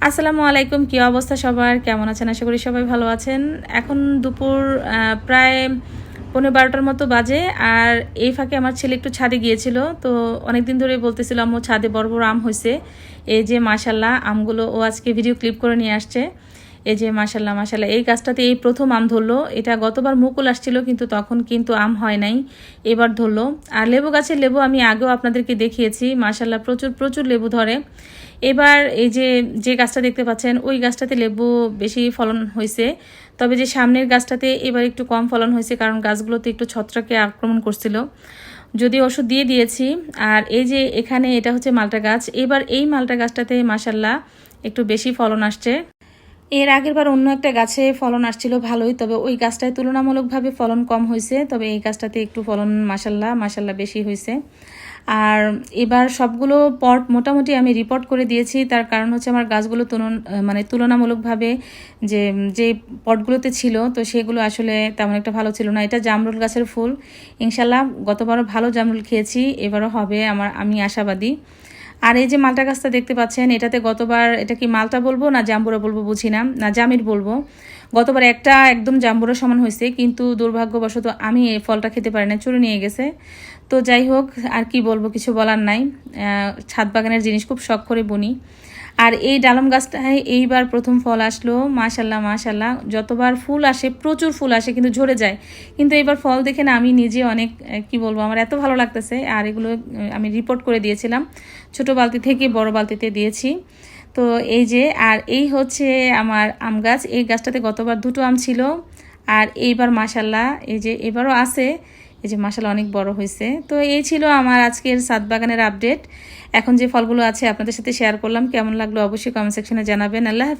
আসসালামু আলাইকুম। কি অবস্থা সবার, কেমন আছেন? আশা করি সবাই ভালো আছেন। এখন দুপুর প্রায় 11:30টার মতো বাজে। আর এই ফাঁকে আমার ছেলে একটু ছাদে গিয়েছিল। তো অনেকদিন ধরে বলতেছিল আম্মু ছাদে বড় বড় আম হয়েছে। এই যে মাশাল্লাহ আমগুলো ও আজকে ভিডিও ক্লিপ করে নিয়ে আসছে। এই যে মাশাল্লাহ মাশাল্লাহ এই গাছটাতে এই প্রথম আম ধরলো। এটা গতবার মুকুল আসছিল কিন্তু তখন কিন্তু আম হয় নাই, এবার ধরলো। আর লেবু গাছের লেবু আমি আগেও আপনাদেরকে দেখিয়েছি, মাশাল্লাহ প্রচুর প্রচুর লেবু ধরে। এবার এই যে যে গাছটা দেখতে পাচ্ছেন ওই গাছটাতে লেবু বেশি ফলন হয়েছে, তবে যে সামনের গাছটাতে এবার একটু কম ফলন হয়েছে, কারণ গাছগুলোতে একটু ছত্রাকে আক্রমণ করছিল, যদি ওষুধ দিয়ে দিয়েছি। আর এই যে এখানে এটা হচ্ছে মালটা গাছ, এবার এই মালটা গাছটাতে মাশাল্লাহ একটু বেশি ফলন আসছে। এর আগের বার অন্য একটা গাছে ফলন আসছিল ভালোই, তবে ওই গাছটায় তুলনামূলকভাবে ফলন কম হয়েছে, তবে এই গাছটাতে একটু ফলন মাশাল্লাহ মাশাল্লাহ বেশি হয়েছে। আর এবার সবগুলো পট মোটামুটি আমি রিপোর্ট করে দিয়েছি, তার কারণ হচ্ছে আমার গাছগুলো তুলনামূলকভাবে যে যে পটগুলোতে ছিল তো সেগুলো আসলে তেমন একটা ভালো ছিল না। এটা জামরুল গাছের ফুল, ইনশাল্লাহ গতবারও ভালো জামরুল খেয়েছি, এবারও হবে আমি আশাবাদী। আর এই যে মালটা গাছটা দেখতে পাচ্ছেন, এটাতে গতবার এটা কি মালটা বলবো না জাম্বুরা বলবো বুঝি না, না জামির বলবো। গতবার একটা একদম জাম্বুরা সমান হয়েছে, কিন্তু দুর্ভাগ্যবশত আমি এই ফলটা খেতে পারি না, চুরি নিয়ে গেছে। তো যাই হোক, আর কি বলবো, কিছু বলার নাই। ছাদ বাগানের জিনিস খুব শখ করে বুনি। আর এই ডালম গাছটায় এইবার প্রথম ফল আসলো, মাশাল্লাহ মাশাল্লাহ। যতবার ফুল আসে প্রচুর ফুল আসে কিন্তু ঝরে যায়, কিন্তু এবার ফল দেখে না আমি নিজে অনেক কি বলবো, আমার এত ভালো লাগতেছে। আর এগুলো আমি রিপোর্ট করে দিয়েছিলাম, ছোট বালতি থেকে বড় বালতিতে দিয়েছি। তো এই যে, আর এই হচ্ছে আমার আম গাছ, এই গাছটাতে গতবার দুটো আম ছিল, আর এইবার মাশাল্লাহ এই যে এবারও আছে। এই যে মাশাল্লাহ অনেক বড় হয়েছে। তো এই ছিল আমার আজকের ছাদ বাগানের আপডেট। এখন যে ফলগুলো আছে আপনাদের সাথে শেয়ার করলাম, কেমন লাগলো অবশ্যই কমেন্ট সেকশনে জানাবেন। আল্লাহ হাফেজ।